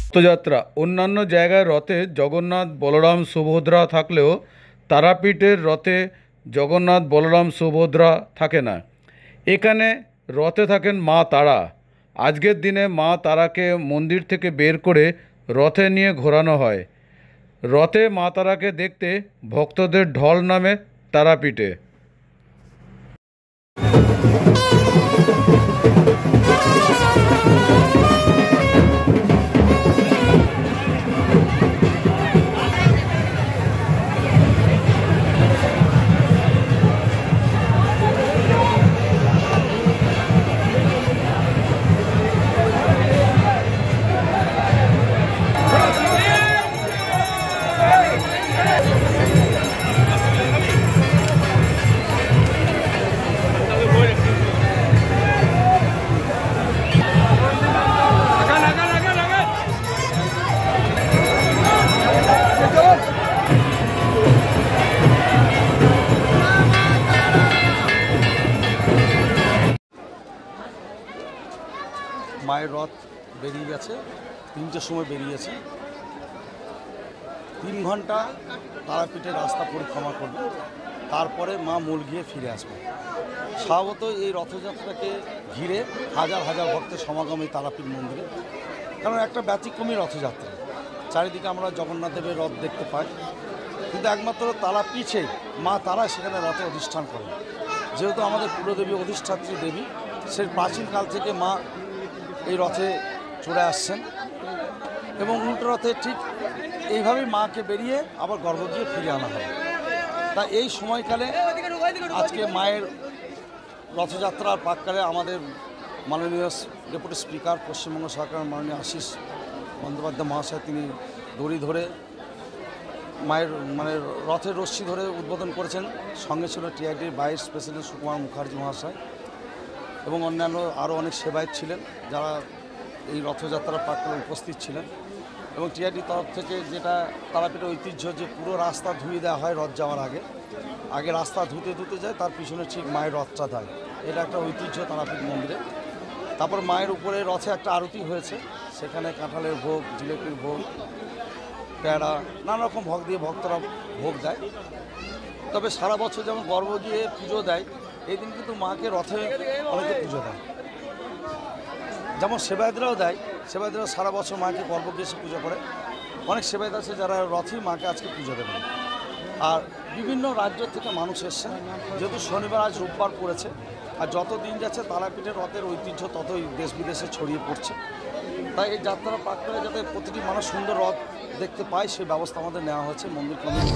রথযাত্রা অন্যান্য জায়গায় রথে জগন্নাথ বলরাম সুভদ্রা থাকলেও তারাপীঠের রথে জগন্নাথ বলরাম সুভদ্রা থাকে না। এখানে রথে থাকেন মা তারা। আজকের দিনে মা তারাকে মন্দির থেকে বের করে রথে নিয়ে ঘোরানো হয়। রথে মা তারাকে দেখতে ভক্তদের ঢল নামে তারাপীঠে। মায়ের রথ বেরিয়ে গেছে, 3টের সময় বেরিয়েছে। 3 ঘন্টা তারাপীঠের রাস্তা পরিক্রমা করবে, তারপরে মা মূল গিয়ে ফিরে আসবে। স্বভাবত এই রথযাত্রাকে ঘিরে হাজার হাজার ভক্তের সমাগম এই তারাপীঠ মন্দিরে, কারণ একটা ব্যতিক্রমী রথযাত্রা। চারিদিকে আমরা জগন্নাথ দেবের রথ দেখতে পাই, কিন্তু একমাত্র তারাপীঠে মা তারা সেখানে রথে অধিষ্ঠান করেন। যেহেতু আমাদের কুলদেবী অধিষ্ঠাত্রী দেবী, সেই প্রাচীনকাল থেকে মা এই রথে চড়ে আসছেন এবং উল্টো রথে ঠিক এইভাবেই মাকে বেরিয়ে আবার গর্ভ দিয়ে ফিরে আনা হয়। তা এই সময়কালে আজকে মায়ের রথযাত্রার প্রাক্কালে আমাদের মাননীয় ডেপুটি স্পিকার পশ্চিমবঙ্গ সরকার মাননীয় আশিস বন্দ্যোপাধ্যায় মহাশয় তিনি দড়ি ধরে মায়ের রথের রশ্মি ধরে উদ্বোধন করেছেন। সঙ্গে ছিল টিআইডির ভাইস প্রেসিডেন্ট সুকুমার মুখার্জি মহাশয় এবং অন্যান্য আরও অনেক সেবায়ত ছিলেন যারা এই রথযাত্রার প্রাক্কালে উপস্থিত ছিলেন। এবং টিআইডির তরফ থেকে যেটা তারাপীঠের ঐতিহ্য যে পুরো রাস্তা ধুয়ে দেওয়া হয় রথ যাওয়ার আগে রাস্তা ধুতে ধুতে যায়, তার পিছনে ঠিক মায়ের রথটা দেয়। এটা একটা ঐতিহ্য তারাপীঠ মন্দিরে। তারপর মায়ের উপরে রথে একটা আরতি হয়েছে, সেখানে কাঁঠালের ভোগ, জিলেপির ভোগ, প্যাড়া, নানা রকম ভোগ দিয়ে ভক্তরা ভোগ দেয়। তবে সারা বছর যেমন গর্ভ দিয়ে পুজো দেয়, এই দিন কিন্তু মাকে রথে অনেকে পুজো দেয়। যেমন সেবায়তরাও দেয়, সেবায়তরা সারা বছর মাকে গর্ভ দিয়ে এসে পুজো করে। অনেক সেবায়ত আছে যারা রথেই মাকে আজকে পুজো দেবেন। আর বিভিন্ন রাজ্য থেকে মানুষ এসছেন, যেহেতু শনিবার আজ রোববার পড়েছে, আর যত দিন যাচ্ছে তারাপীঠের রথের ঐতিহ্য ততই দেশ বিদেশে ছড়িয়ে পড়ছে। তাই এই যাত্রা প্রাক্কালে যাতে প্রতিটি মানুষ সুন্দর রথ দেখতে পায় সেই ব্যবস্থা আমাদের নেওয়া হয়েছে মন্দির কমিটি।